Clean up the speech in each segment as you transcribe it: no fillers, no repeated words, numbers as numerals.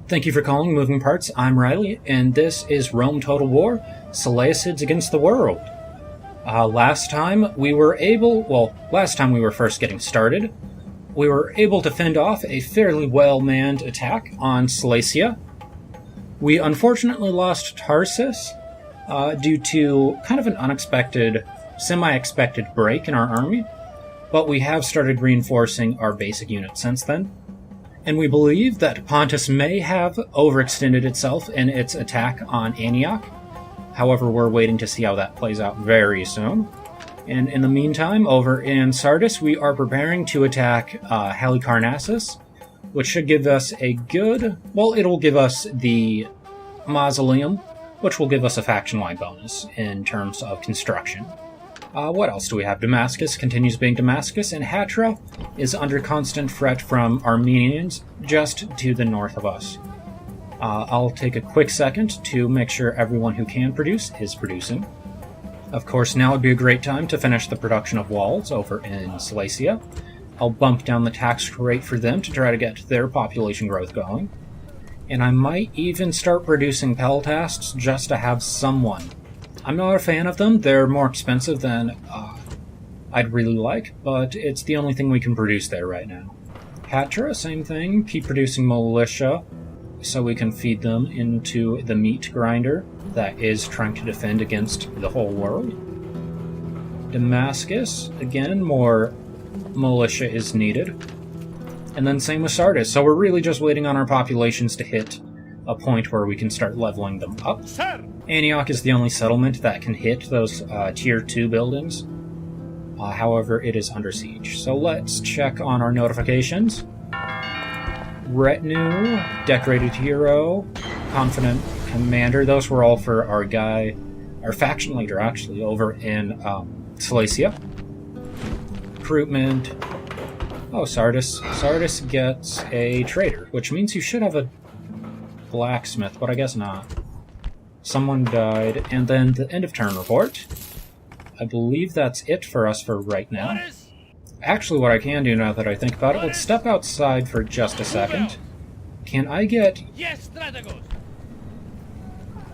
Thank you for calling Moving Parts. I'm Riley, and this is Rome Total War, Seleucids Against the World. Last time we were first getting started, we were able to fend off a fairly well-manned attack on Cilicia. We unfortunately lost Tarsus due to kind of an unexpected, semi-expected break in our army, but we have started reinforcing our basic unit since then. And we believe that Pontus may have overextended itself in its attack on Antioch. However, we're waiting to see how that plays out very soon. And in the meantime, over in Sardis, we are preparing to attack Halicarnassus, which should give us it'll give us the Mausoleum, which will give us a faction-wide bonus in terms of construction. What else do we have? Damascus continues being Damascus, and Hatra is under constant threat from Armenians just to the north of us. I'll take a quick second to make sure everyone who can produce is producing. Of course, now would be a great time to finish the production of walls over in Cilicia. I'll bump down the tax rate for them to try to get their population growth going. And I might even start producing peltasts just to have someone. I'm not a fan of them. They're more expensive than I'd really like, but it's the only thing we can produce there right now. Hatra, same thing. Keep producing militia so we can feed them into the meat grinder that is trying to defend against the whole world. Damascus, again, more militia is needed. And then same with Sardis. So we're really just waiting on our populations to hit a point where we can start leveling them up. Sir. Antioch is the only settlement that can hit those Tier 2 buildings. However, it is under siege. So let's check on our notifications. Retinue, Decorated Hero, Confident Commander. Those were all for our faction leader, actually, over in Cilicia. Recruitment. Oh, Sardis. Sardis gets a trader, which means you should have a blacksmith, but I guess not. Someone died, and then the end of turn report. I believe that's it for us for right now. Actually, what I can do now that I think about it, let's step outside for just a second. Can I get... Yes, Strategos.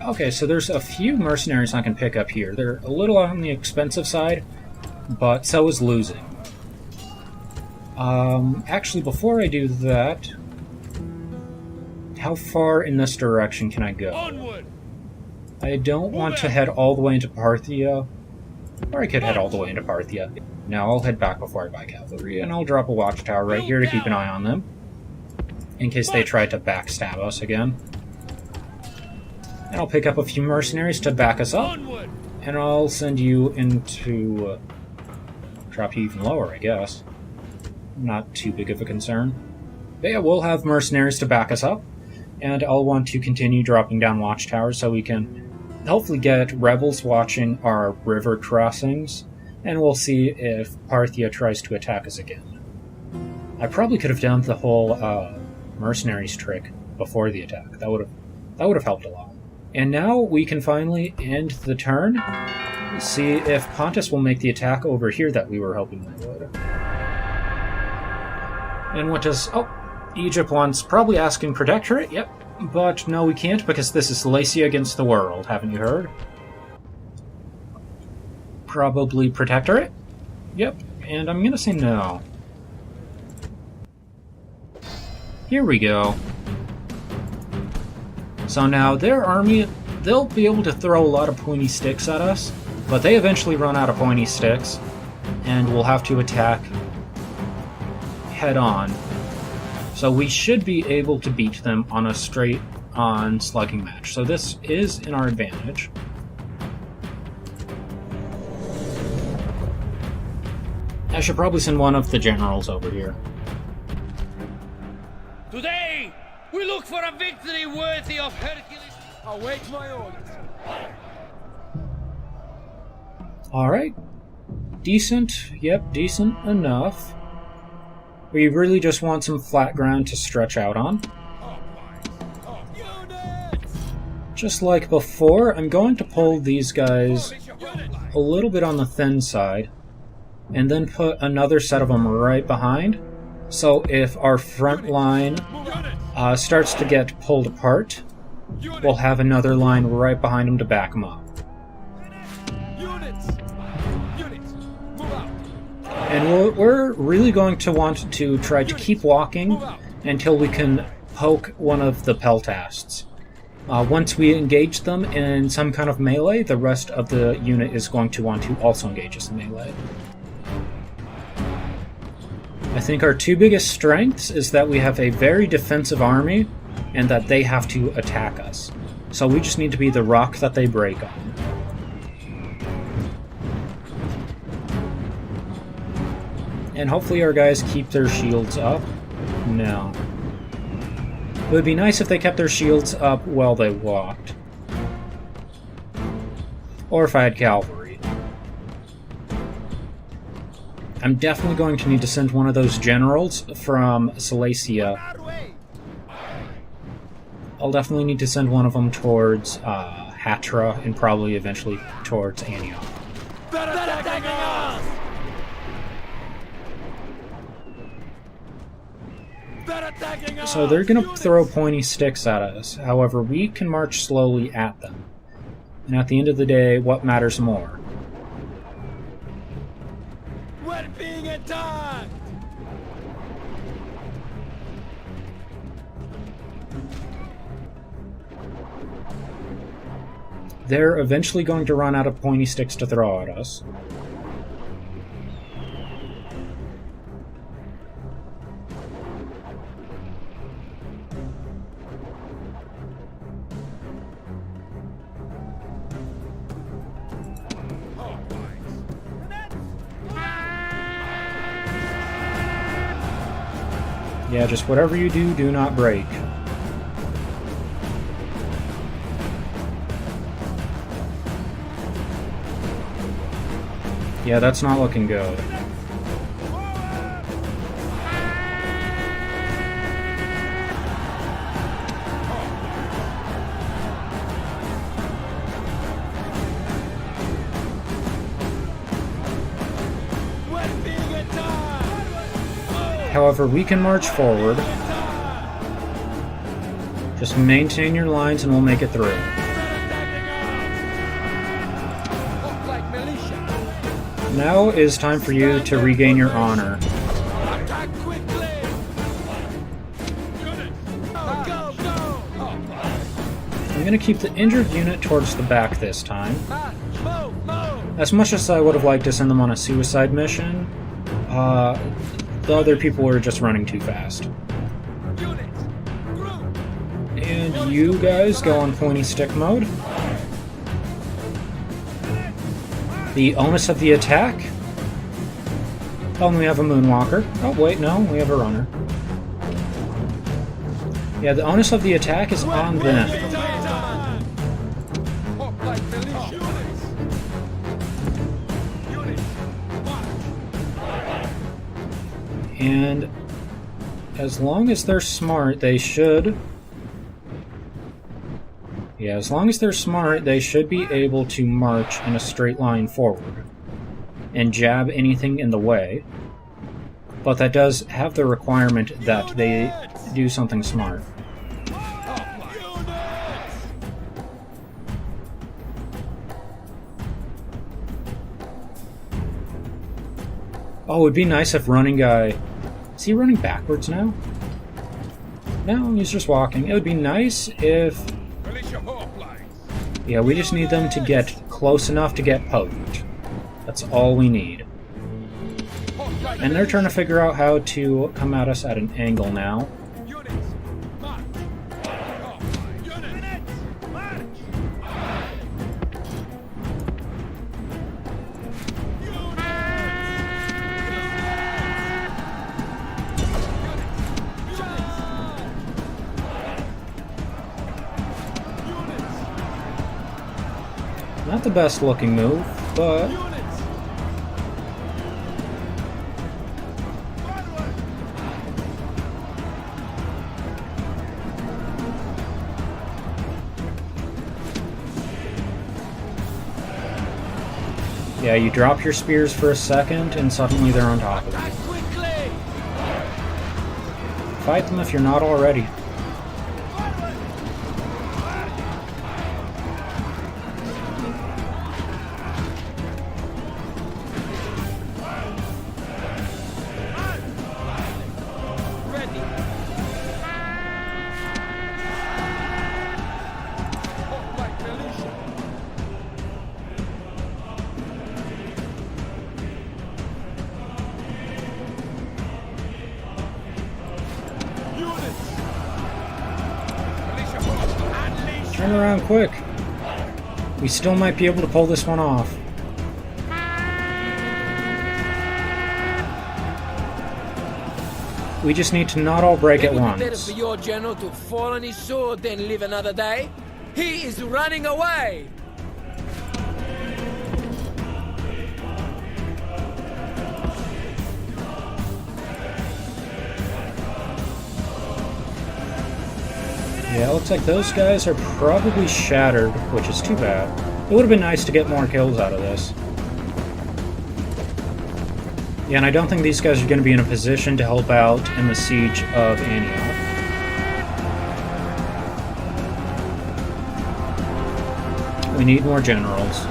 Okay, so there's a few mercenaries I can pick up here. They're a little on the expensive side, but so is losing. Actually, before I do that, how far in this direction can I go? Onward. I don't want to head all the way into Parthia, or I could head all the way into Parthia. No, I'll head back before I buy cavalry, and I'll drop a watchtower right here to keep an eye on them, in case they try to backstab us again. And I'll pick up a few mercenaries to back us up, and I'll send you into... drop you even lower, I guess. Not too big of a concern. But yeah, we'll have mercenaries to back us up, and I'll want to continue dropping down watchtowers so we can hopefully get rebels watching our river crossings, and we'll see if Parthia tries to attack us again. I probably could have done the whole mercenaries trick before the attack. That would have helped a lot. And now we can finally end the turn. See if Pontus will make the attack over here that we were hoping they would. And what does... Oh, Egypt wants probably asking Protectorate, yep. But no, we can't because this is Cilicia against the world, haven't you heard? Probably Protectorate? Yep, and I'm gonna say no. Here we go. So now their army, they'll be able to throw a lot of pointy sticks at us, but they eventually run out of pointy sticks, and we'll have to attack head-on. So we should be able to beat them on a straight-on slugging match. So this is in our advantage. I should probably send one of the generals over here. Today, we look for a victory worthy of Hercules. Await my orders. Alright. Decent. Yep, decent enough. We really just want some flat ground to stretch out on. Just like before, I'm going to pull these guys a little bit on the thin side, and then put another set of them right behind. So if our front line starts to get pulled apart, we'll have another line right behind him to back him up. Units! Units! Move out! And we're really going to want to try to keep walking until we can poke one of the peltasts. Once we engage them in some kind of melee, the rest of the unit is going to want to also engage us in melee. I think our two biggest strengths is that we have a very defensive army and that they have to attack us. So we just need to be the rock that they break on. And hopefully our guys keep their shields up. No. It would be nice if they kept their shields up while they walked. Or if I had cavalry. I'm definitely going to need to send one of those generals from Silesia. I'll definitely need to send one of them towards Hatra and probably eventually towards Antioch. So they're going to throw pointy sticks at us. However, we can march slowly at them. And at the end of the day, what matters more? We're being attacked! They're eventually going to run out of pointy sticks to throw at us. Yeah, just whatever you do, do not break. Yeah, that's not looking good. However, we can march forward. Just maintain your lines and we'll make it through. Now is time for you to regain your honor. I'm going to keep the injured unit towards the back this time. As much as I would have liked to send them on a suicide mission, the other people were just running too fast. And you guys go on pointy stick mode. The onus of the attack? Oh, and we have a Moonwalker. Oh, wait, no, we have a runner. Yeah, the onus of the attack is on them. And as long as they're smart, they should... Yeah, as long as they're smart, they should be able to march in a straight line forward and jab anything in the way. But that does have the requirement that they do something smart. Oh, it'd be nice if running guy... Is he running backwards now? No, he's just walking. It would be nice if... Yeah, we just need them to get close enough to get poked. That's all we need. And they're trying to figure out how to come at us at an angle now. Not the best looking move, but... Yeah, you drop your spears for a second and suddenly they're on top of you. Fight them if you're not already. Turn around quick. We still might be able to pull this one off. We just need to not all break at It would be better once. for your general to fall on his sword than live another day. He is running away! Yeah, looks like those guys are probably shattered, which is too bad. It would have been nice to get more kills out of this. Yeah, and I don't think these guys are going to be in a position to help out in the siege of Antioch. We need more generals.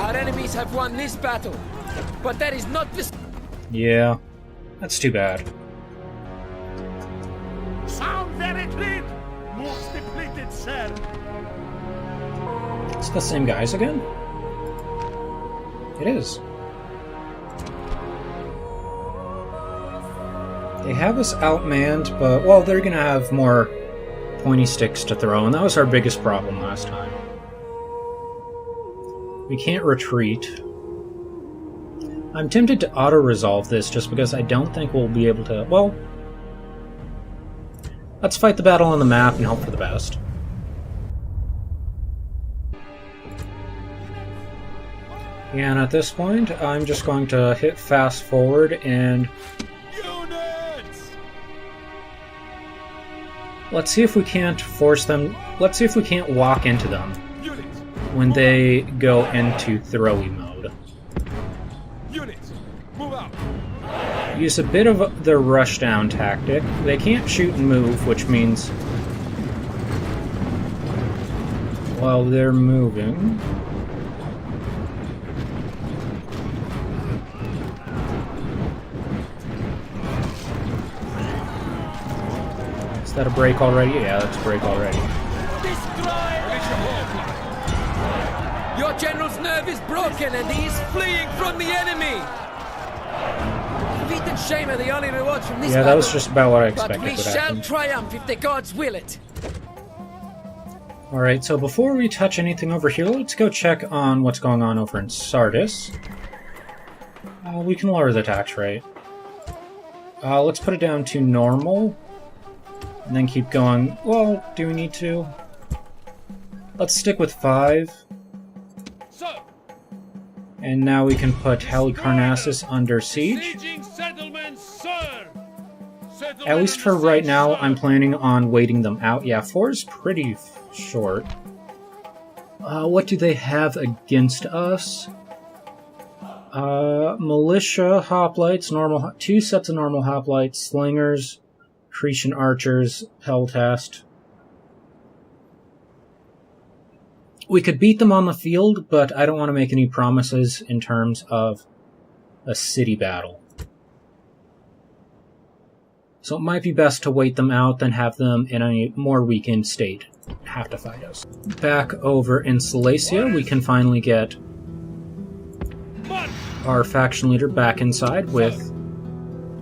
Our enemies have won this battle, but that is not the... Yeah, that's too bad. Sound very clean! Most depleted, sir. It's the same guys again? It is. They have us outmanned, but, well, they're gonna have more pointy sticks to throw, and that was our biggest problem last time. We can't retreat. I'm tempted to auto-resolve this just because I don't think we'll be able to, well... Let's fight the battle on the map and hope for the best. And at this point, I'm just going to hit fast forward and Units! let's see if we can't force them. Let's see if we can't walk into them Units! when they go into throwy mode. Units! Move out! Use a bit of the rushdown tactic. They can't shoot and move, which means while they're moving, is that a break already? Yeah, that's a break already. Your general's nerve is broken and he is fleeing from the enemy! Defeat and shame are the only rewards from this Yeah, that battle. was just about what I But expected we would shall happen. triumph if the gods will it. Alright, so before we touch anything over here, let's go check on what's going on over in Sardis. We can lower the tax rate. Let's put it down to normal. And then keep going. Well, do we need to? Let's stick with 5. Sir! And now we can put Halicarnassus under siege. Sieging settlements, sir! At least for right now, I'm planning on waiting them out. Yeah, 4 is pretty short. What do they have against us? Militia, hoplites, normal, 2 sets of normal hoplites, slingers, Cretan archers, Peltast. We could beat them on the field, but I don't want to make any promises in terms of a city battle. So it might be best to wait them out than have them in a more weakened state have to fight us. Back over in Silesia, we can finally get our faction leader back inside with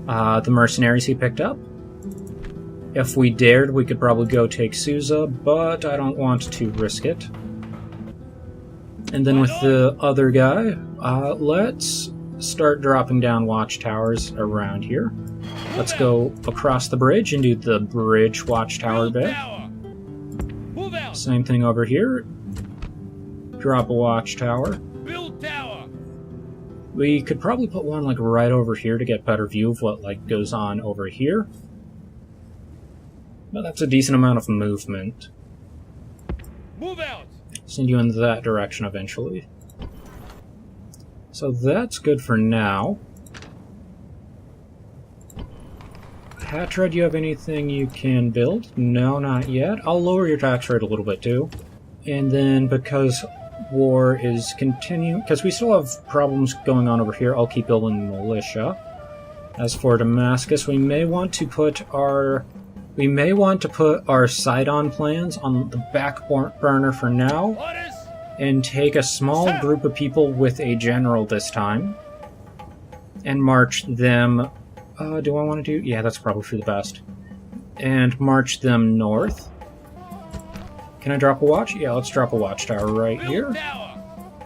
the mercenaries he picked up. If we dared, we could probably go take Susa, but I don't want to risk it. And then with the other guy, let's start dropping down watchtowers around here. Let's go across the bridge and do the bridge watchtower bit. Move out! Same thing over here. Drop a watchtower. Build tower! We could probably put one like right over here to get better view of what like goes on over here. But that's a decent amount of movement. Move out! Send you in that direction eventually. So that's good for now. Hatra, do you have anything you can build? No, not yet. I'll lower your tax rate a little bit too. And then because war is continuing, because we still have problems going on over here, I'll keep building militia. As for Damascus, we may want to put our Sidon plans on the back burner for now, Orders! and take a small group of people with a general this time, and march them Do I want to do... Yeah, that's probably for the best. And march them north. Can I drop a watch? Yeah, let's drop a watchtower right here.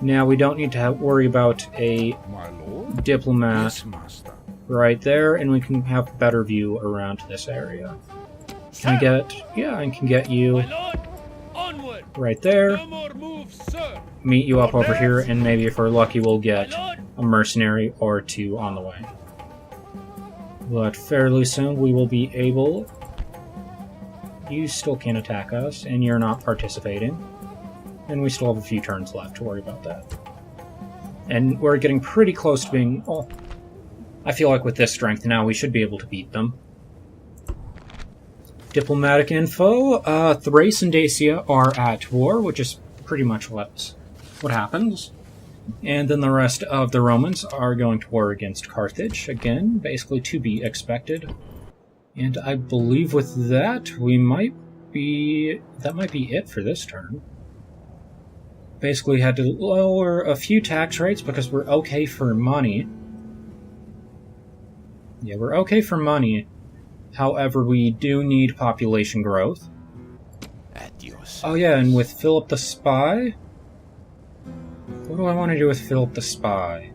Now we don't need to worry about a My lord? diplomat Yes, master. right there, and we can have a better view around this area. Can I get... Yeah, I can get you My lord, onward! right there. No more moves, sir! Meet you up over here, and maybe if we're lucky we'll My get lord, a mercenary or two on the way. But fairly soon we will be able... You still can't attack us, and you're not participating. And we still have a few turns left to worry about that. And we're getting pretty close to being... Well, I feel like with this strength now we should be able to beat them. Diplomatic info. Thrace and Dacia are at war, which is pretty much what happens. And then the rest of the Romans are going to war against Carthage. Again, basically to be expected. And I believe with that, we might be... That might be it for this turn. Basically had to lower a few tax rates because we're okay for money. Yeah, we're okay for money. However, we do need population growth. Adios. Oh yeah, and with Philip the Spy... What do I want to do with Philip the Spy?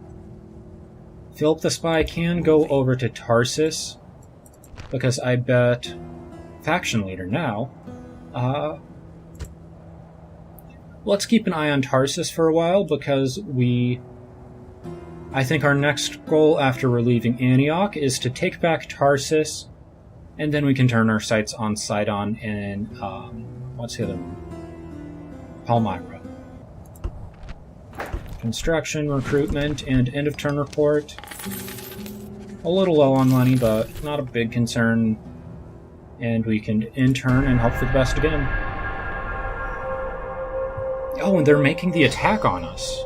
Philip the Spy can go over to Tarsus, because I bet... Faction leader now. Let's keep an eye on Tarsus for a while, because I think our next goal after relieving Antioch is to take back Tarsus, and then we can turn our sights on Sidon and, what's the other one? Palmyra. Construction, recruitment, and end of turn report. A little low on money, but not a big concern. And we can intern and hope for the best again. Oh, and they're making the attack on us.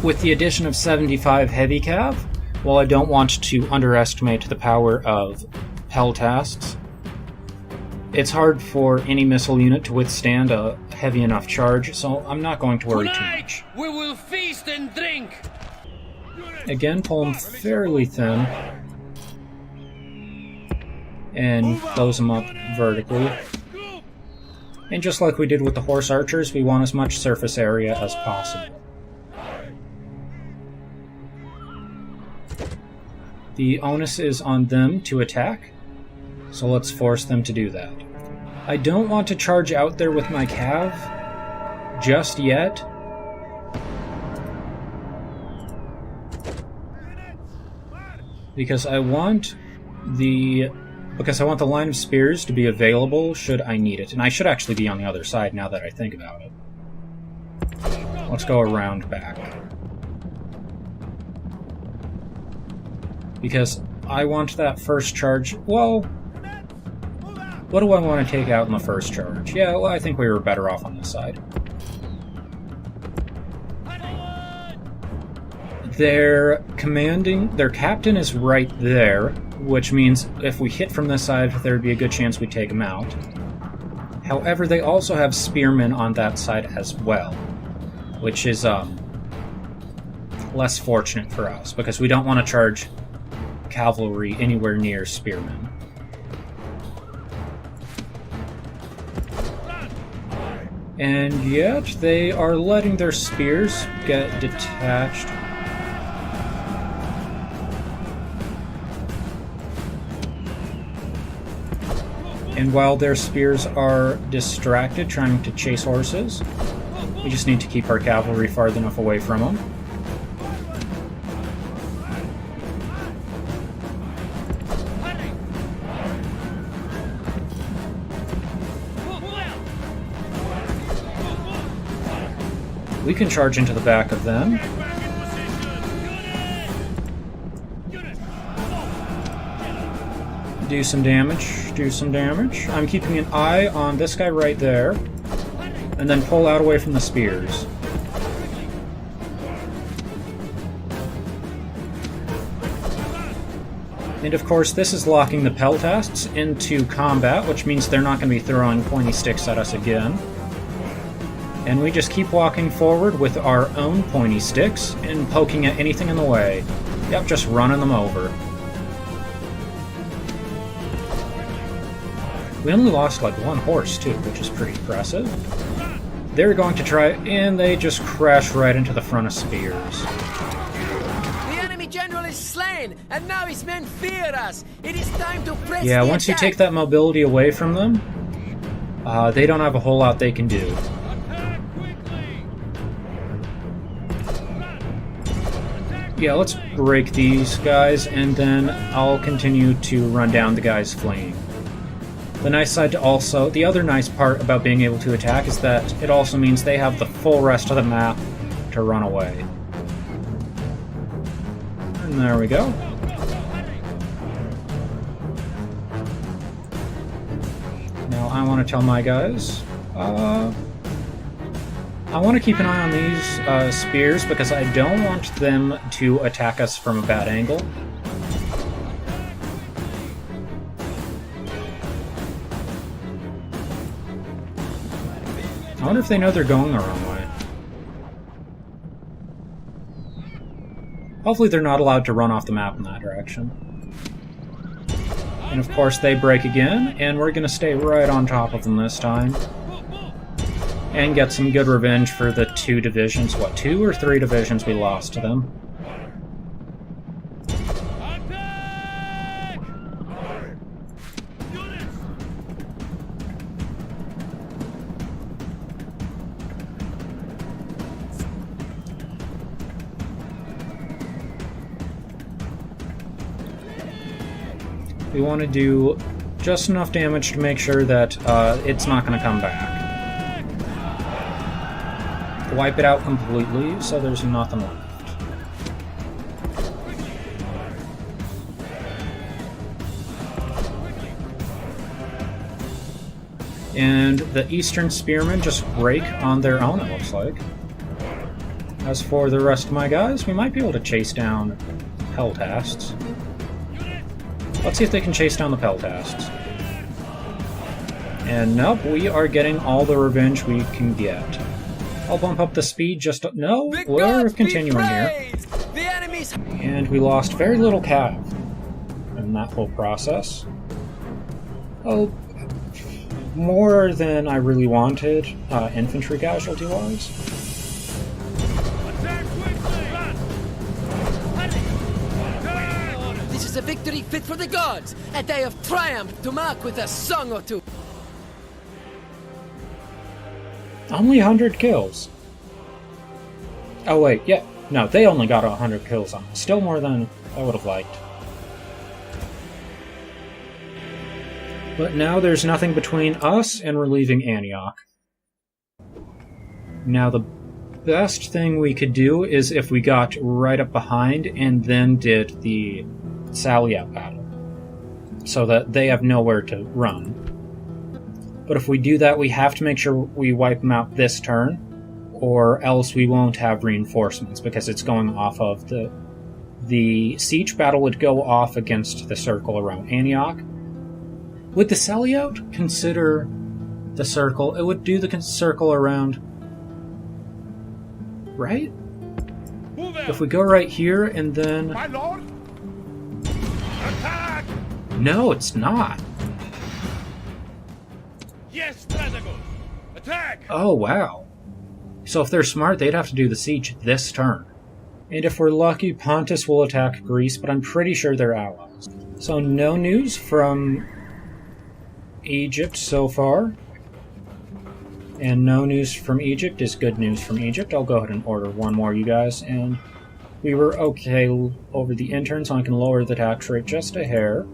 With the addition of 75 heavy cav, while I don't want to underestimate the power of Peltasts, it's hard for any missile unit to withstand a heavy enough charge, so I'm not going to worry too much. we will feast and drink! Again, pull them fairly thin, and close them up vertically. And just like we did with the horse archers, we want as much surface area as possible. The onus is on them to attack, so let's force them to do that. I don't want to charge out there with my cav just yet. Because I want the line of spears to be available should I need it. And I should actually be on the other side now that I think about it. Let's go around back. Because I want that first charge... Well, what do I want to take out in the first charge? Yeah, well, I think we were better off on this side. Their captain is right there, which means if we hit from this side, there'd be a good chance we'd take him out. However, they also have spearmen on that side as well, which is less fortunate for us, because we don't want to charge cavalry anywhere near spearmen. And yet, they are letting their spears get detached. And while their spears are distracted trying to chase horses, we just need to keep our cavalry far enough away from them. We can charge into the back of them. Do some damage. I'm keeping an eye on this guy right there. And then pull out away from the spears. And of course, this is locking the Peltasts into combat, which means they're not going to be throwing pointy sticks at us again. And we just keep walking forward with our own pointy sticks and poking at anything in the way. Yep, just running them over. We only lost like one horse too, which is pretty impressive. They're going to try, and they just crash right into the front of spears. The enemy general is slain, and now his men fear us. It is time to press Yeah, the once you attack. take that mobility away from them, they don't have a whole lot they can do. Yeah, let's break these guys, and then I'll continue to run down the guys fleeing. The other nice part about being able to attack is that it also means they have the full rest of the map to run away. And there we go. Now I want to tell my guys, I want to keep an eye on these spears because I don't want them to attack us from a bad angle. I wonder if they know they're going the wrong way. Hopefully they're not allowed to run off the map in that direction. And of course they break again, and we're going to stay right on top of them this time. And get some good revenge for the 2 divisions, 2 or 3 divisions we lost to them. We want to do just enough damage to make sure that it's not going to come back. Wipe it out completely, so there's nothing left. And the Eastern Spearmen just break on their own, it looks like. As for the rest of my guys, we might be able to chase down Peltasts. Let's see if they can chase down the Peltasts. And nope, we are getting all the revenge we can get. I'll bump up the speed just... No, we're continuing here. The enemy's... And we lost very little cav in that whole process. Oh, more than I really wanted, infantry casualty-wise. This is a victory fit for the gods, a day of triumph to mark with a song or two. Only 100 kills. Oh wait, yeah. No, they only got 100 kills on it. Still more than I would have liked. But now there's nothing between us and relieving Antioch. Now the best thing we could do is if we got right up behind and then did the sally-out battle. So that they have nowhere to run. But if we do that, we have to make sure we wipe them out this turn, or else we won't have reinforcements, because it's going off of the siege battle would go off against the circle around Antioch. Would the sally-out consider the circle? It would do the circle around... Right? If we go right here and then... My lord? Attack! No, it's not. Yes, Strategos! Attack! Oh, wow. So if they're smart, they'd have to do the siege this turn. And if we're lucky, Pontus will attack Greece, but I'm pretty sure they're allies. So no news from Egypt so far. And no news from Egypt is good news from Egypt. I'll go ahead and order one more, you guys. And we were okay over the intern, so I can lower the tax rate just a hair.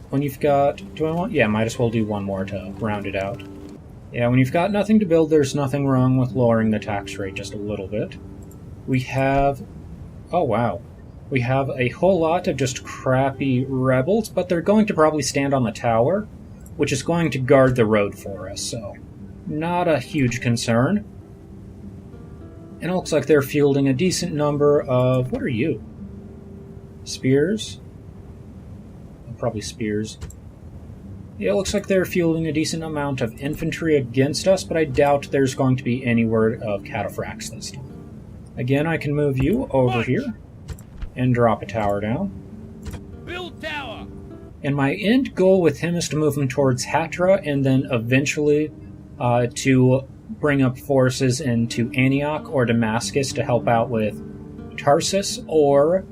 When you've got... Do I want... Yeah, might as well do one more to round it out. Yeah, when you've got nothing to build, there's nothing wrong with lowering the tax rate just a little bit. We have... Oh, wow. We have a whole lot of just crappy rebels, but they're going to probably stand on the tower, which is going to guard the road for us, so... Not a huge concern. And it looks like they're fielding a decent number of... What are you? Spears? probably spears. Yeah, it looks like they're fielding a decent amount of infantry against us, but I doubt there's going to be any word of cataphracts this time. Again, I can move you over here and drop a tower down. Build tower. And my end goal with him is to move him towards Hatra and then eventually to bring up forces into Antioch or Damascus to help out with Tarsus or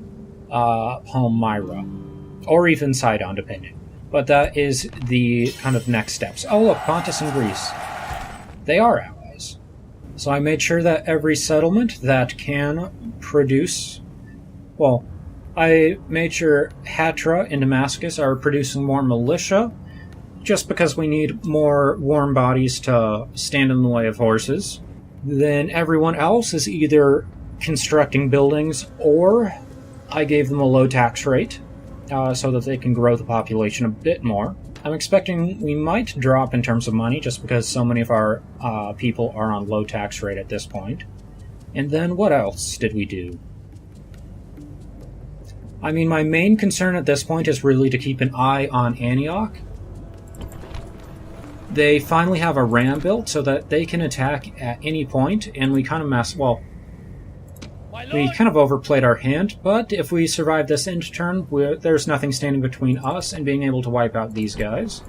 Palmyra, or even Sidon, depending. But that is the kind of next steps. Oh look, Pontus and Greece. They are allies. So I made sure that every settlement that can produce... Well, I made sure Hatra and Damascus are producing more militia, just because we need more warm bodies to stand in the way of horses. Then everyone else is either constructing buildings, or I gave them a low tax rate, so that they can grow the population a bit more. I'm expecting we might drop in terms of money, just because so many of our people are on low tax rate at this point. And then what else did we do? I mean, my main concern at this point is really to keep an eye on Antioch. They finally have a ram built so that they can attack at any point, and we kind of we kind of overplayed our hand, but if we survive this end turn, there's nothing standing between us and being able to wipe out these guys.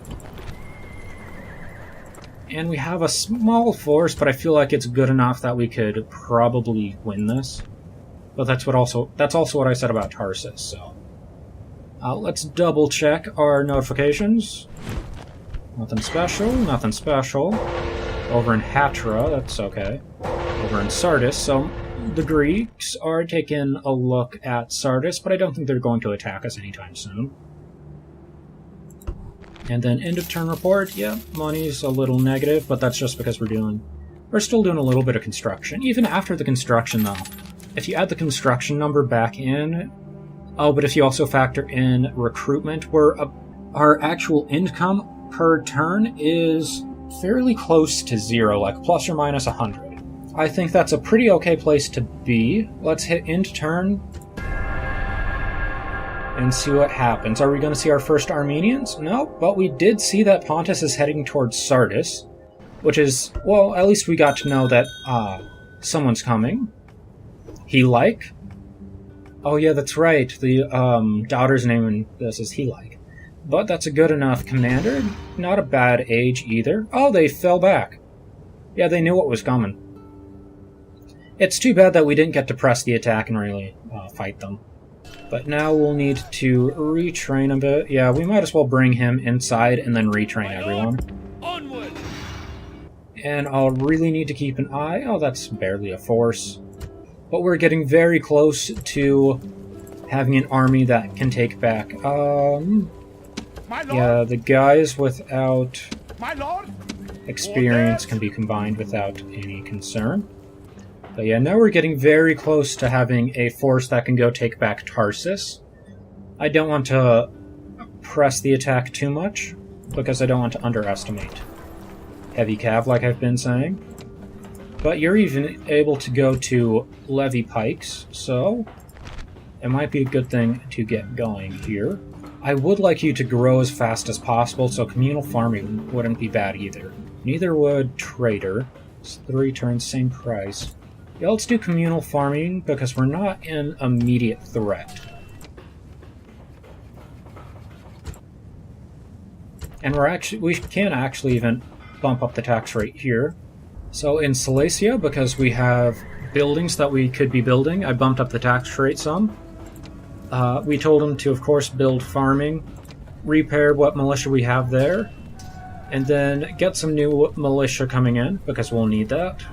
And we have a small force, but I feel like it's good enough that we could probably win this. But that's also what I said about Tarsus, so... let's double check our notifications. Nothing special, nothing special. Over in Hatra, that's okay. Over in Sardis, so... The Greeks are taking a look at Sardis, but I don't think they're going to attack us anytime soon. And then end of turn report, yeah, money's a little negative, but that's just because we're still doing a little bit of construction. Even after the construction, though, if you add the construction number back in, oh, but if you also factor in recruitment, our actual income per turn is fairly close to 0, like plus or minus 100. I think that's a pretty okay place to be. Let's hit end turn and see what happens. Are we going to see our first Armenians? No, but we did see that Pontus is heading towards Sardis, which is, well, at least we got to know that someone's coming. Helike? Oh yeah, that's right. The daughter's name in this is Helike. But that's a good enough commander. Not a bad age either. Oh, they fell back. Yeah, they knew what was coming. It's too bad that we didn't get to press the attack and really fight them. But now we'll need to retrain a bit. Yeah, we might as well bring him inside and then retrain everyone. Onward. And I'll really need to keep an eye. Oh, that's barely a force. But we're getting very close to having an army that can take back. Yeah, the guys without experience can be combined without any concern. But yeah, now we're getting very close to having a force that can go take back Tarsus. I don't want to press the attack too much, because I don't want to underestimate heavy cav, like I've been saying. But you're even able to go to levy pikes, so it might be a good thing to get going here. I would like you to grow as fast as possible, so communal farming wouldn't be bad either. Neither would trader. It's 3 turns, same price. Yeah, let's do communal farming, because we're not in immediate threat. And we can actually even bump up the tax rate here. So in Silesia, because we have buildings that we could be building, I bumped up the tax rate some. We told them to, of course, build farming, repair what militia we have there, and then get some new militia coming in, because we'll need that.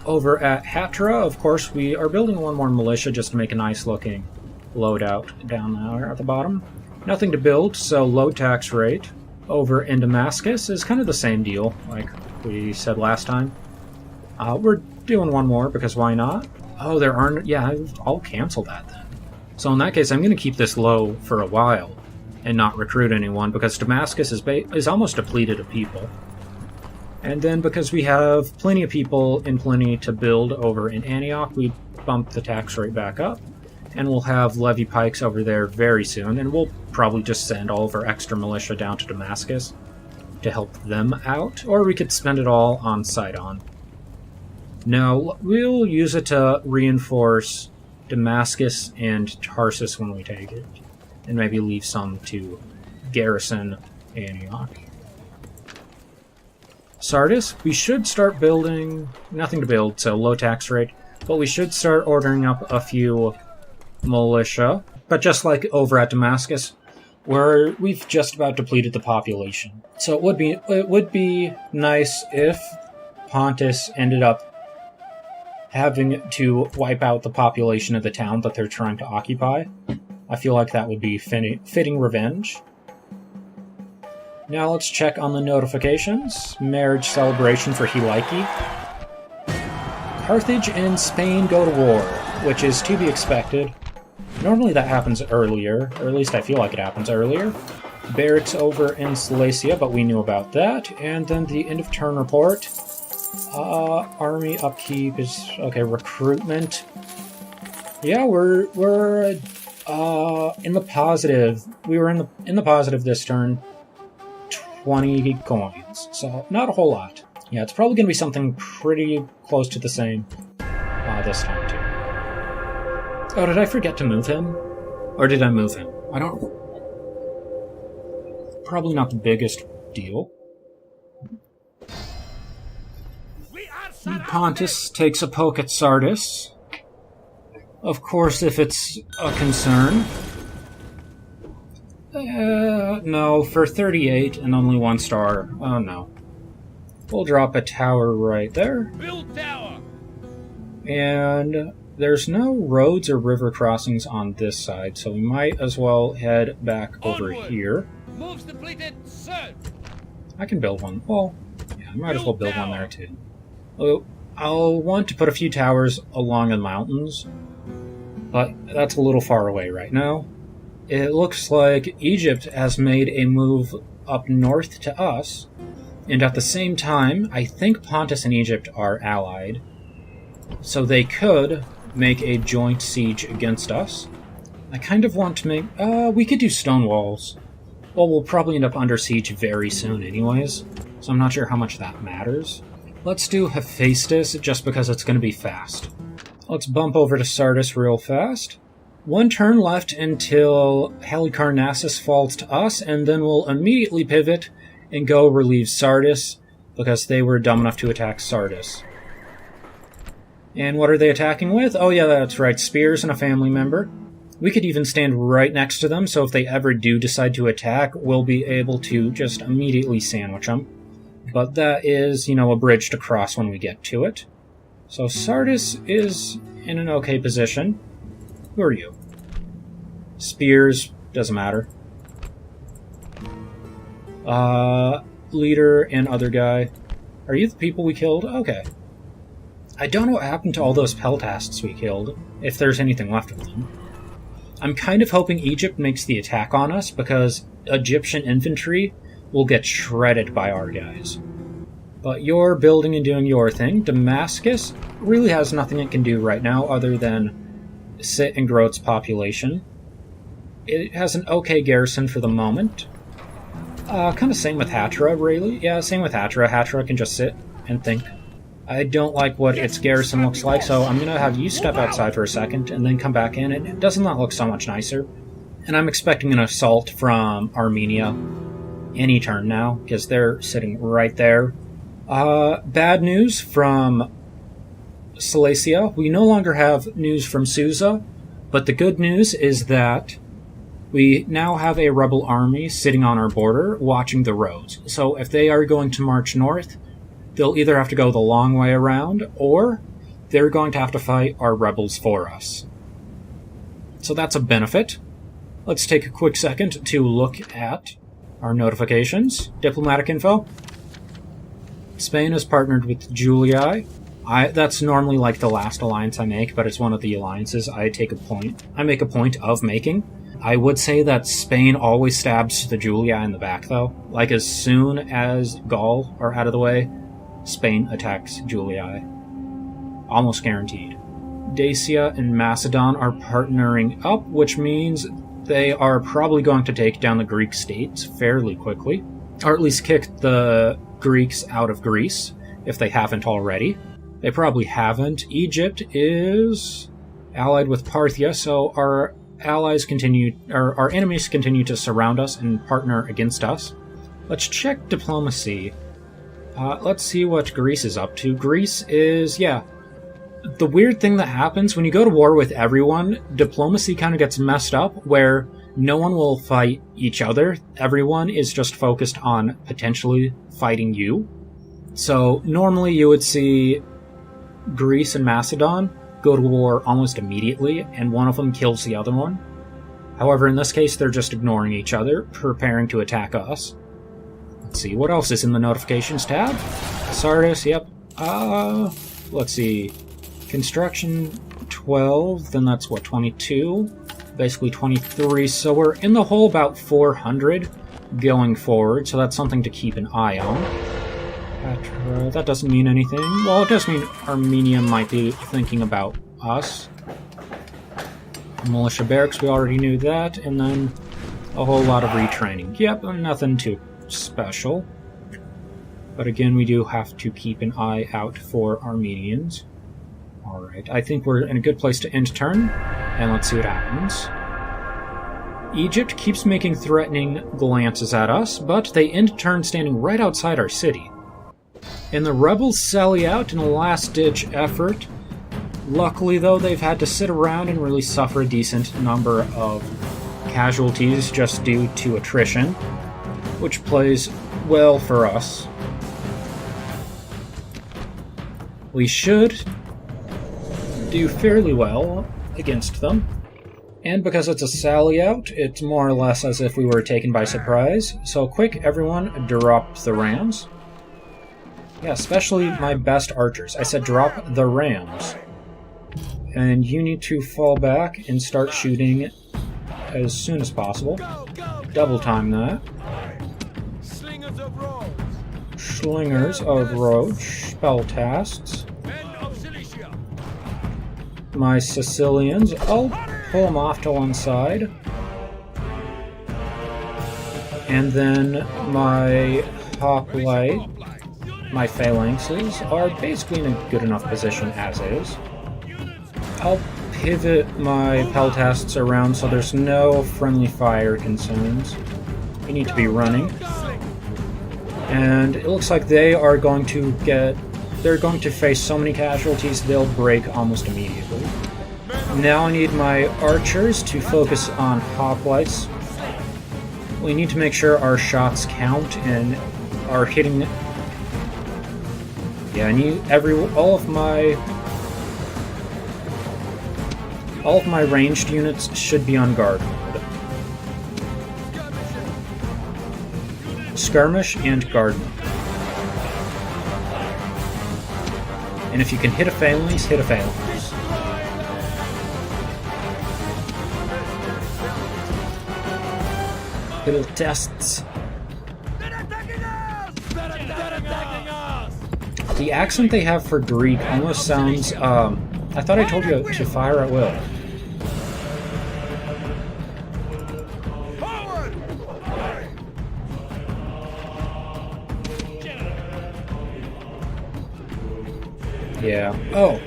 Over at Hatra, of course, we are building one more militia just to make a nice-looking loadout down there at the bottom. Nothing to build, so low tax rate. Over in Damascus is kind of the same deal, like we said last time. We're doing one more, because why not? Oh, there aren't... Yeah, I'll cancel that then. So in that case, I'm going to keep this low for a while and not recruit anyone, because Damascus is almost depleted of people. And then because we have plenty of people and plenty to build over in Antioch, we bump the tax rate back up. and we'll have levy pikes over there very soon, and we'll probably just send all of our extra militia down to Damascus to help them out, or we could spend it all on Sidon. No, we'll use it to reinforce Damascus and Tarsus when we take it, and maybe leave some to garrison Antioch. Sardis, we should start building, nothing to build, so low tax rate, but we should start ordering up a few militia. But just like over at Damascus, we've just about depleted the population. So it would be nice if Pontus ended up having to wipe out the population of the town that they're trying to occupy. I feel like that would be fitting revenge. Now let's check on the notifications. Marriage celebration for Helike. Carthage and Spain go to war, which is to be expected. Normally that happens earlier, or at least I feel like it happens earlier. Barracks over in Silesia, but we knew about that. And then the end of turn report. Army upkeep is okay. Recruitment. Yeah, we're in the positive. We were in the positive this turn. 20 coins, so not a whole lot. Yeah, it's probably going to be something pretty close to the same this time too. Oh, did I forget to move him? Or did I move him? I don't... Probably not the biggest deal. Pontus takes a poke at Sardis. Of course, if it's a concern. No, for 38 and only 1 star. Oh no. We'll drop a tower right there. Build tower. And there's no roads or river crossings on this side, so we might as well head back over here. Moves depleted, sir. I can build one. Well, yeah, I might as well build one there too. I'll want to put a few towers along the mountains, but that's a little far away right now. It looks like Egypt has made a move up north to us, and at the same time, I think Pontus and Egypt are allied, so they could make a joint siege against us. I kind of want to make... we could do stone walls. Well, we'll probably end up under siege very soon anyways, so I'm not sure how much that matters. Let's do Hephaestus, just because it's going to be fast. Let's bump over to Sardis real fast. 1 turn left until Halicarnassus falls to us, and then we'll immediately pivot and go relieve Sardis, because they were dumb enough to attack Sardis. And what are they attacking with? Oh yeah, that's right, spears and a family member. We could even stand right next to them, so if they ever do decide to attack, we'll be able to just immediately sandwich them. But that is, a bridge to cross when we get to it. So Sardis is in an okay position. Who are you? Spears, doesn't matter. Leader and other guy. Are you the people we killed? Okay. I don't know what happened to all those peltasts we killed, if there's anything left of them. I'm kind of hoping Egypt makes the attack on us, because Egyptian infantry will get shredded by our guys. But you're building and doing your thing. Damascus really has nothing it can do right now other than sit and grow its population. It has an okay garrison for the moment. Kind of same with Hatra, really. Yeah, same with Hatra. Hatra can just sit and think. I don't like what its garrison looks like, so I'm going to have you step outside for a second and then come back in. And it doesn't look so much nicer. And I'm expecting an assault from Armenia any turn now, because they're sitting right there. Bad news from Silesia. We no longer have news from Susa, but the good news is that we now have a rebel army sitting on our border watching the roads. So if they are going to march north, they'll either have to go the long way around, or they're going to have to fight our rebels for us. So that's a benefit. Let's take a quick second to look at our notifications. Diplomatic info. Spain has partnered with Julii. That's normally like the last alliance I make, but it's one of the alliances I make a point of making. I would say that Spain always stabs the Julii in the back, though. Like, as soon as Gaul are out of the way, Spain attacks Julii. Almost guaranteed. Dacia and Macedon are partnering up, which means they are probably going to take down the Greek states fairly quickly, or at least kick the Greeks out of Greece, if they haven't already. They probably haven't. Egypt is allied with Parthia, so our enemies continue to surround us and partner against us. Let's check diplomacy. Let's see what Greece is up to. Greece is, the weird thing that happens when you go to war with everyone, diplomacy kind of gets messed up, where no one will fight each other. Everyone is just focused on potentially fighting you. So normally you would see Greece and Macedon go to war almost immediately, and one of them kills the other one. However, in this case, they're just ignoring each other, preparing to attack us. Let's see, what else is in the notifications tab? Sardis, yep. Let's see. Construction 12, then that's what, 22? Basically 23, so we're in the hole about 400 going forward, so that's something to keep an eye on. Petra, that doesn't mean anything. Well, it does mean Armenia might be thinking about us. Militia barracks, we already knew that, and then a whole lot of retraining. Yep, nothing too special. But again, we do have to keep an eye out for Armenians. Alright, I think we're in a good place to end turn, and let's see what happens. Egypt keeps making threatening glances at us, but they end turn standing right outside our city. And the rebels sally out in a last-ditch effort. Luckily, though, they've had to sit around and really suffer a decent number of casualties just due to attrition, which plays well for us. We should do fairly well against them. And because it's a sally out, it's more or less as if we were taken by surprise. So quick, everyone, drop the rams. Yeah, especially my best archers. I said drop the rams. And you need to fall back and start shooting as soon as possible. Double time that. Slingers of Rhodes, Spelltasts. My Sicilians, I'll pull them off to one side. And then my hoplite, my phalanxes, are basically in a good enough position as is. I'll pivot my peltasts around so there's no friendly fire concerns. We need to be running. And it looks like they are going to they're going to face so many casualties they'll break almost immediately. Now I need my archers to focus on hoplites. We need to make sure our shots count and are hitting. Yeah, I need all of my ranged units should be on guard mode. Skirmish and guard mode. And if you can hit a phalanx, hit a phalanx. Little tests. The accent they have for Greek almost sounds, I thought I told you to fire at will. Yeah. Oh.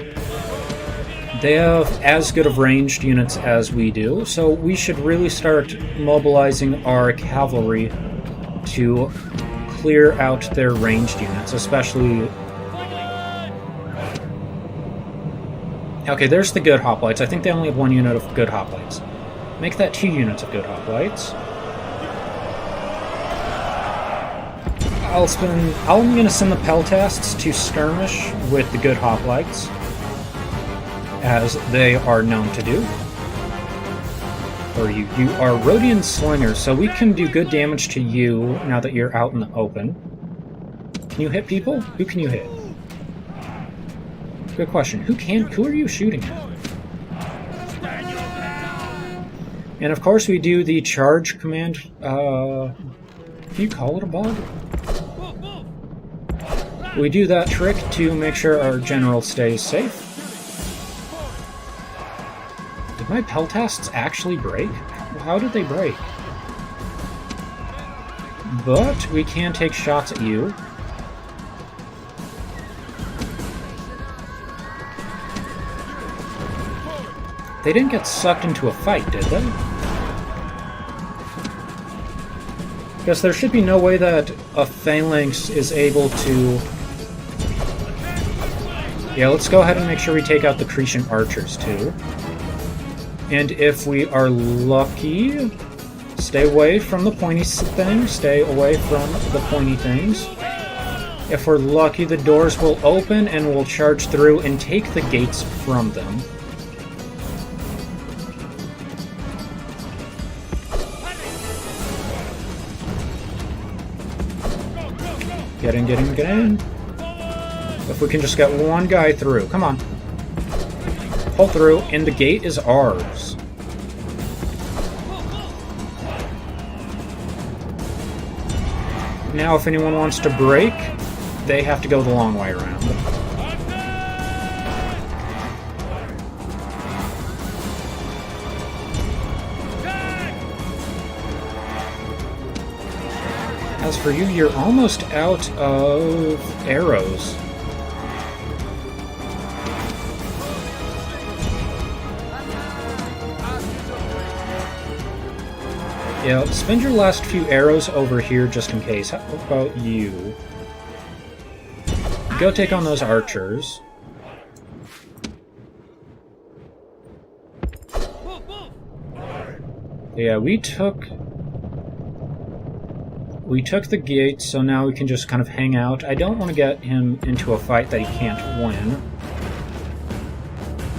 They have as good of ranged units as we do, so we should really start mobilizing our cavalry to clear out their ranged units, especially... Okay, there's the good hoplites. I think they only have one unit of good hoplites. Make that 2 units of good hoplites. I'm going to send the peltasts to skirmish with the good hoplites, as they are known to do. Or you are Rhodian slingers, so we can do good damage to you now that you're out in the open. Can you hit people? Who can you hit? Good question. Who are you shooting at? And of course we do the charge command. Can you call it a bug? We do that trick to make sure our general stays safe. My peltasts actually break? How did they break? But we can take shots at you. They didn't get sucked into a fight, did they? Because there should be no way that a phalanx is able to... Yeah, let's go ahead and make sure we take out the Cretan archers, too. And if we are lucky... Stay away from the pointy things. Stay away from the pointy things. If we're lucky, the doors will open and we'll charge through and take the gates from them. Get in, get in, get in. If we can just get one guy through. Come on. Pull through, and the gate is ours. Now, if anyone wants to break, they have to go the long way around. As for you, you're almost out of arrows. Yeah, spend your last few arrows over here just in case. How about you? Go take on those archers. Yeah, we took the gate, so now we can just kind of hang out. I don't want to get him into a fight that he can't win.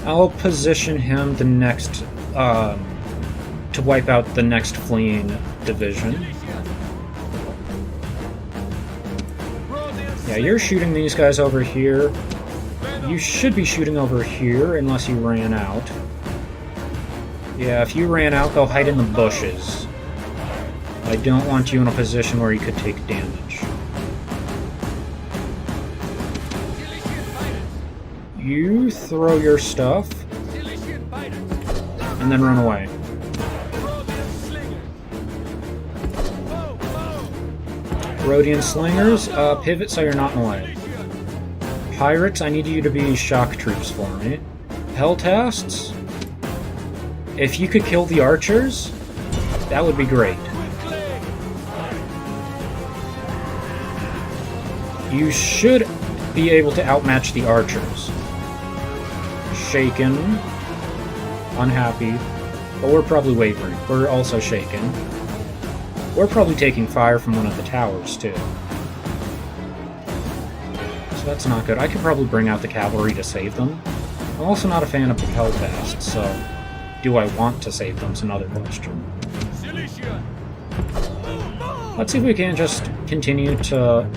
I'll position him the next, to wipe out the next fleeing division. Yeah, you're shooting these guys over here. You should be shooting over here, unless you ran out. Yeah, if you ran out, go hide in the bushes. I don't want you in a position where you could take damage. You throw your stuff, and then run away. Rhodian slingers, pivot so you're not in the way. Pirates, I need you to be shock troops for me. Peltasts, if you could kill the archers, that would be great. You should be able to outmatch the archers. Shaken. Unhappy. But we're probably wavering. We're also shaken. We're probably taking fire from one of the towers, too. So that's not good. I could probably bring out the cavalry to save them. I'm also not a fan of the Peltasts, so do I want to save them is another question. Let's see if we can just continue to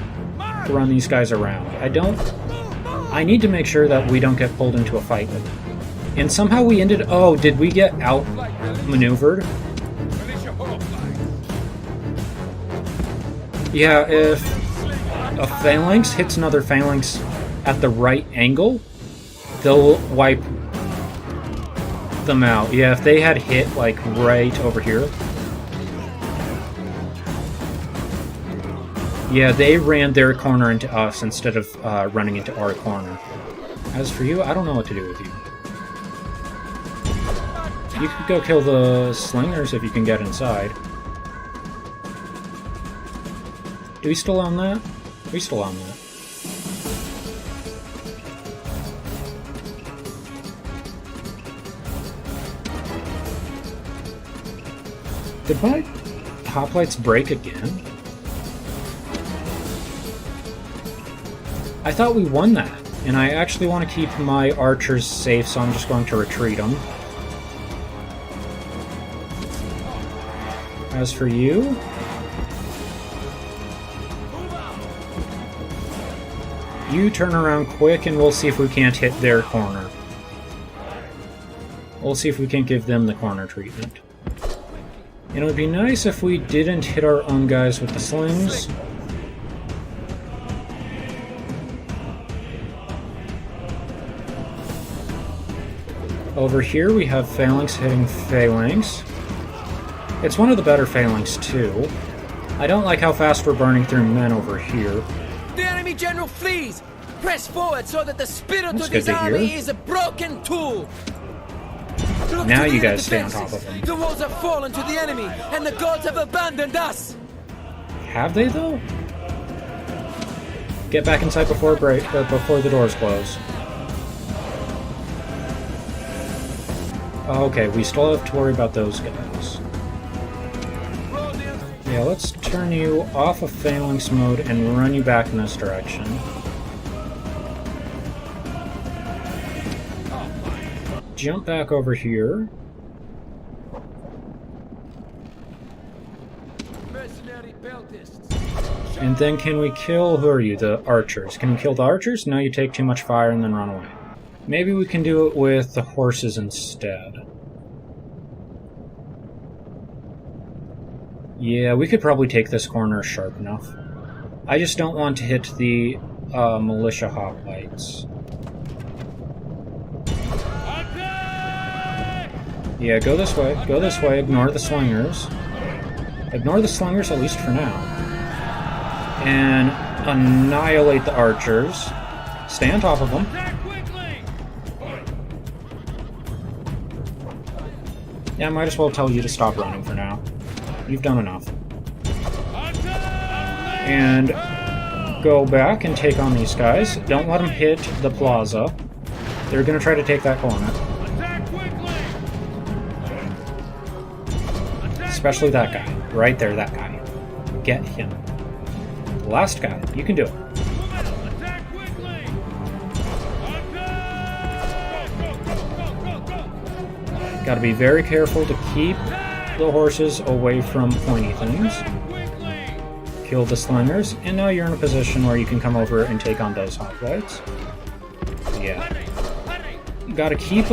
run these guys around. I need to make sure that we don't get pulled into a fight with them. And somehow we ended... Oh, did we get outmaneuvered? Yeah, if a phalanx hits another phalanx at the right angle, they'll wipe them out. Yeah, if they had hit, like, right over here... Yeah, they ran their corner into us instead of running into our corner. As for you, I don't know what to do with you. You could go kill the slingers if you can get inside. Do we still own that? We still own that. Did my hoplites break again? I thought we won that, and I actually want to keep my archers safe, so I'm just going to retreat them. As for you... You turn around quick, and we'll see if we can't hit their corner. We'll see if we can't give them the corner treatment. And it would be nice if we didn't hit our own guys with the slings. Over here we have Phalanx hitting Phalanx. It's one of the better Phalanx too. I don't like how fast we're burning through men over here. The enemy general flees! Press forward so that the spirit That's of his good to army hear. is a broken tool! Look Now to the you inner guys stay on top of defenses. them. The walls have fallen to the enemy, and the gods have abandoned us! Have they though? Get back inside before before the doors close. Okay, we still have to worry about those guys. Yeah, let's turn you off of Phalanx mode and run you back in this direction. Jump back over here. Mercenary peltists. And then can we kill, who are you, the archers? Can we kill the archers? No, you take too much fire and then run away. Maybe we can do it with the horses instead. Yeah, we could probably take this corner sharp enough. I just don't want to hit the militia hoplites. Yeah, go this way, ignore the slingers. Ignore the slingers, at least for now. And annihilate the archers. Stay on top of them. Yeah, I might as well tell you to stop running for now. You've done enough. And go back and take on these guys. Don't let them hit the plaza. They're going to try to take that corner. Especially that guy. Right there, that guy. Get him. The last guy. You can do it. Gotta be very careful to keep the horses away from pointy things. Kill the slingers, and now you're in a position where you can come over and take on those hoplites. Yeah. You gotta keep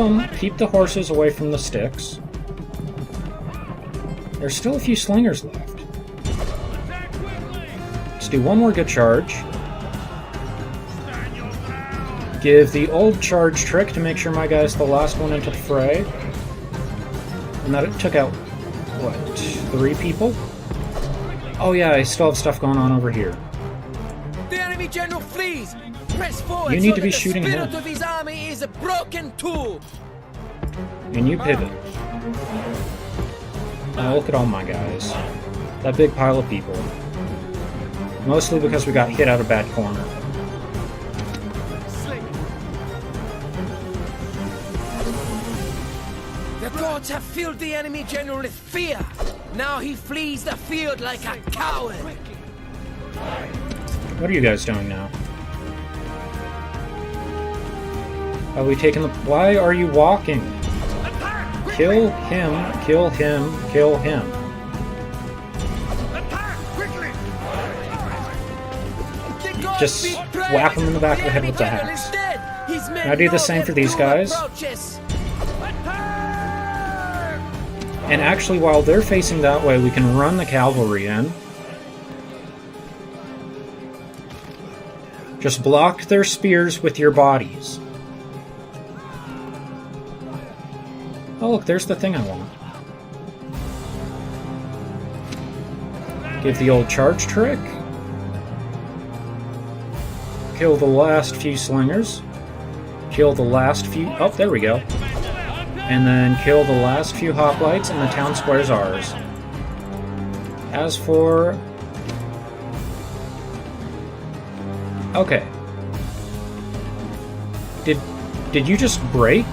the horses away from the sticks. There's still a few slingers left. Let's do one more good charge. Give the old charge trick to make sure my guy's the last one into the fray. And that it took out, what, 3 people? Oh yeah, I still have stuff going on over here. The enemy general flees! Press forward You need so to be that shooting the spirit him. of his army is a broken tool! And you pivot. Now look at all my guys. That big pile of people. Mostly because we got hit out of bad corner. The gods have filled the enemy general with fear! Now he flees the field like a coward! What are you guys doing now? Are we taking the... Why are you walking? Kill him, kill him, kill him. Just whack him in the back of the head with the axe. Now do the same for these guys. And actually, while they're facing that way, we can run the cavalry in. Just block their spears with your bodies. Oh look, there's the thing I want. Give the old charge trick. Kill the last few slingers. Kill the last few... Oh, there we go. And then kill the last few hoplites, and the town square's ours. As for... Okay. Did you just break?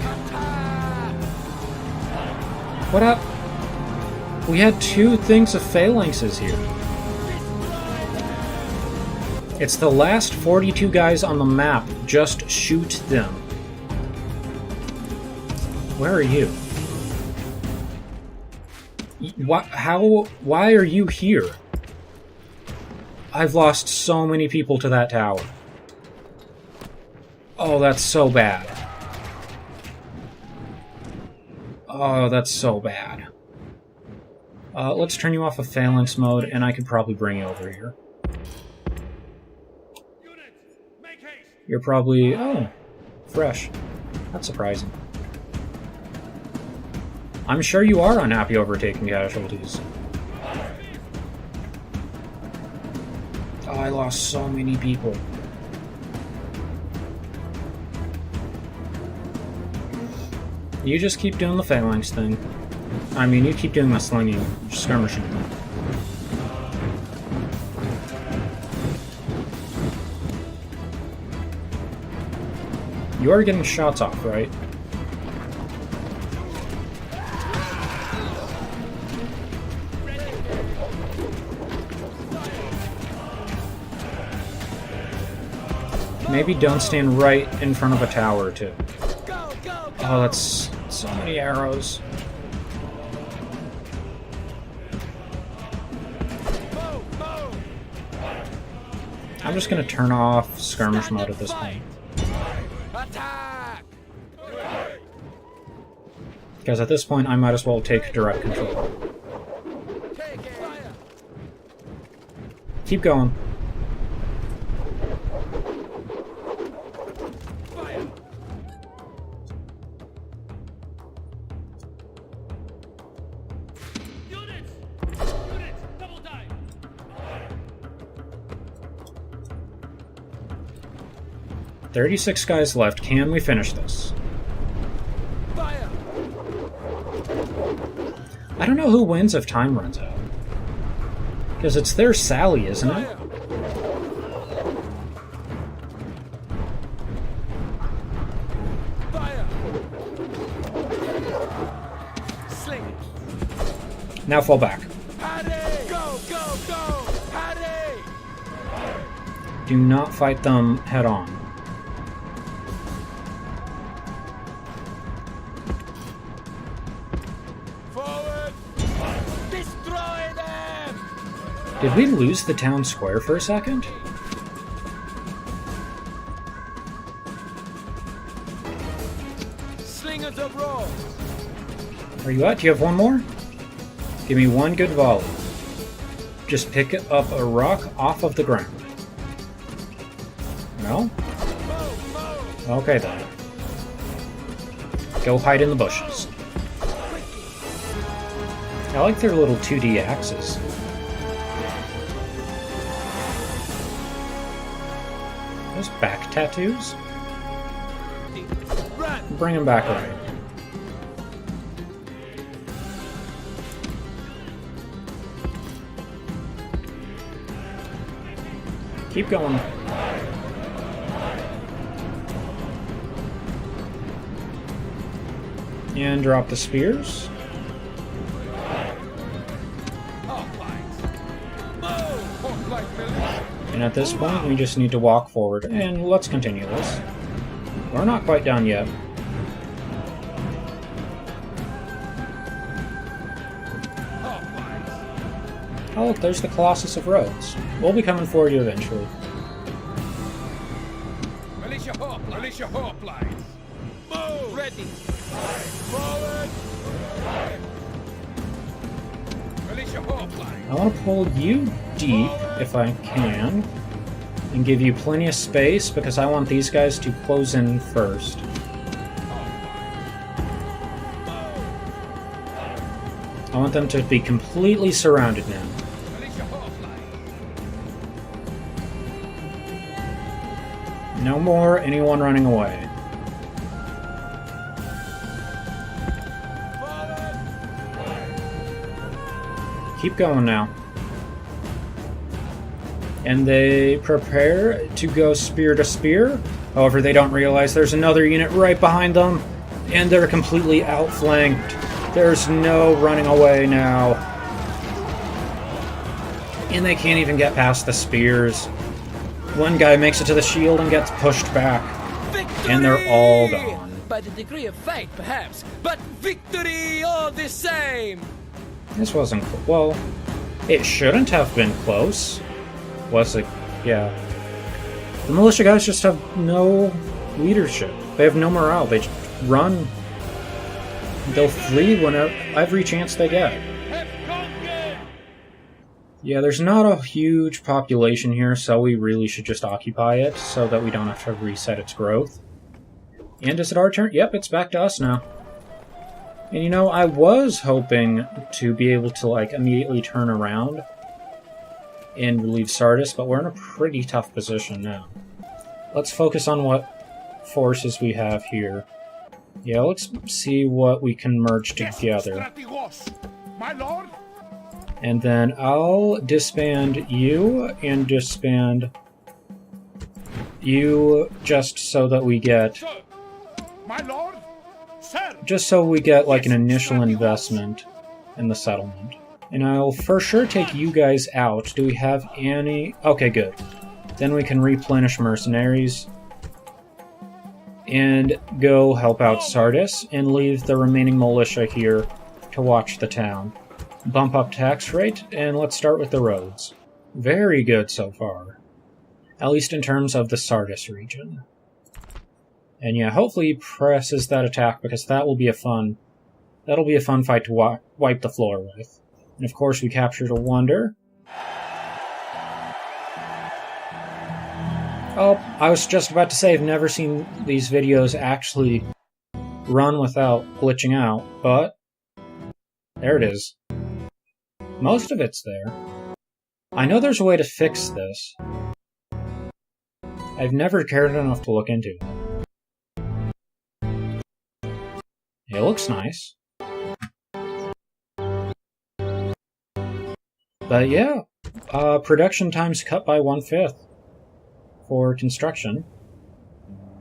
What up? We had 2 things of phalanxes here. It's the last 42 guys on the map. Just shoot them. Where are you? Why are you here? I've lost so many people to that tower. Oh, that's so bad. Oh, that's so bad. Let's turn you off of phalanx mode, and I could probably bring you over here. You're probably... Oh, fresh. That's surprising. I'm sure you are unhappy over taking casualties. Oh, I lost so many people. You just keep doing the phalanx thing. I mean, you keep doing the slinging, skirmishing. You are getting shots off, right? Maybe don't stand right in front of a tower, too. Oh, that's so many arrows. I'm just gonna turn off skirmish mode at this point. Attack! Because at this point, I might as well take direct control. Keep going. Units! 36 guys left. Can we finish this? Fire! I don't know who wins if time runs out. Because it's their Sally, isn't it? Fire! Fire! Sling! Now fall back. Paddy! Go, go, go! Paddy! Do not fight them head on. Forward! Destroy them! Did we lose the town square for a second? Slingers of roll! Are you at? Do you have one more? Give me one good volley. Just pick up a rock off of the ground. No? Move, move! Okay then. Go hide in the bushes. I like their little 2D axes. Those back tattoos? Run! Bring them back around. Keep going. And drop the spears. And at this point, we just need to walk forward. And let's continue this. We're not quite done yet. Oh, look, there's the Colossus of Rhodes. We'll be coming for you eventually. Release your hoplines! Release your hoplines! Move! Ready! Forward! Release your hoplines! I want to pull you deep, if I can, and give you plenty of space, because I want these guys to close in first. I want them to be completely surrounded now. Release your hoplines! No more anyone running away. Keep going now. And they prepare to go spear to spear. However, they don't realize there's another unit right behind them, and they're completely outflanked. There's no running away now. And they can't even get past the spears. One guy makes it to the shield and gets pushed back. Victory! And they're all gone. By the degree of fate, perhaps, but victory all the same! This wasn't... well, it shouldn't have been close. Was it? Yeah. The militia guys just have no leadership. They have no morale. They just run. They'll flee whenever every chance they get. Yeah, there's not a huge population here, so we really should just occupy it so that we don't have to reset its growth. And is it our turn? Yep, it's back to us now. And you know, I was hoping to be able to, like, immediately turn around and relieve Sardis, but we're in a pretty tough position now. Let's focus on what forces we have here. Yeah, let's see what we can merge together. My lord? And then I'll disband you and disband you just so that we get... Sir. My lord? Sir. Just so we get, like, an initial investment in the settlement. And I'll for sure take you guys out. Do we have any... Okay, good. Then we can replenish mercenaries and go help out Sardis and leave the remaining militia here to watch the town. Bump up tax rate, and let's start with the roads. Very good so far. At least in terms of the Sardis region. And yeah, hopefully he presses that attack, because that'll be a fun fight to wipe the floor with. And of course we captured a wonder. Oh, I was just about to say I've never seen these videos actually run without glitching out, but there it is. Most of it's there. I know there's a way to fix this. I've never cared enough to look into it. It looks nice. But yeah, production time's cut by 1/5 for construction.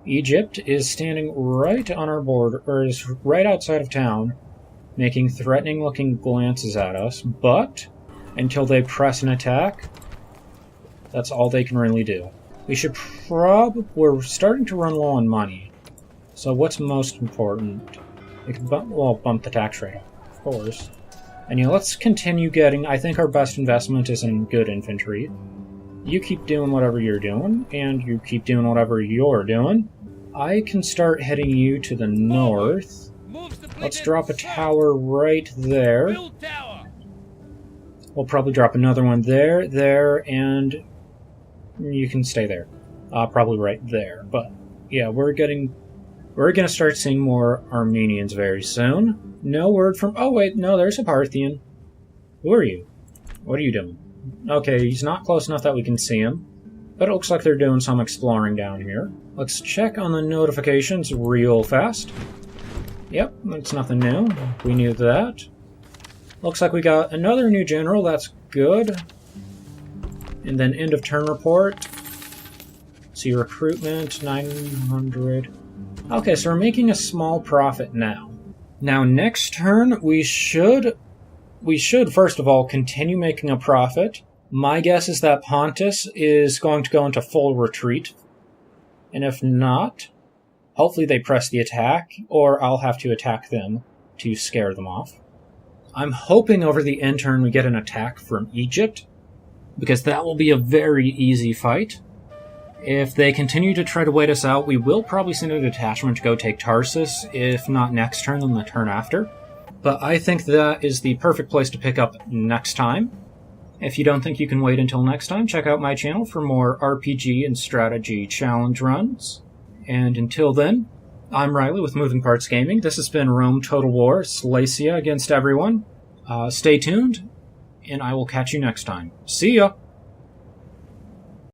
Egypt is standing right on our border, or is right outside of town, making threatening-looking glances at us, but until they press an attack, that's all they can really do. We should we're starting to run low on money, so what's most important? We can bump the tax rate up, of course. And yeah, let's continue getting... I think our best investment is in good infantry. You keep doing whatever you're doing, and you keep doing whatever you're doing. I can start heading you to the north. Let's drop a tower right there. We'll probably drop another one there, and you can stay there. Probably right there. But yeah, we're gonna start seeing more Armenians very soon. No word from... Oh wait, no, there's a Parthian. Who are you? What are you doing? Okay, he's not close enough that we can see him, but it looks like they're doing some exploring down here. Let's check on the notifications real fast. Yep, that's nothing new. We knew that. Looks like we got another new general, that's good. And then end of turn report. See recruitment, 900. Okay, so we're making a small profit now. Now next turn we should first of all continue making a profit. My guess is that Pontus is going to go into full retreat. And if not, hopefully they press the attack, or I'll have to attack them to scare them off. I'm hoping over the end turn we get an attack from Egypt, because that will be a very easy fight. If they continue to try to wait us out, we will probably send a detachment to go take Tarsus, if not next turn, then the turn after. But I think that is the perfect place to pick up next time. If you don't think you can wait until next time, check out my channel for more RPG and strategy challenge runs. And until then, I'm Riley with Moving Parts Gaming. This has been Rome Total War, Silesia against everyone. Stay tuned, and I will catch you next time. See ya!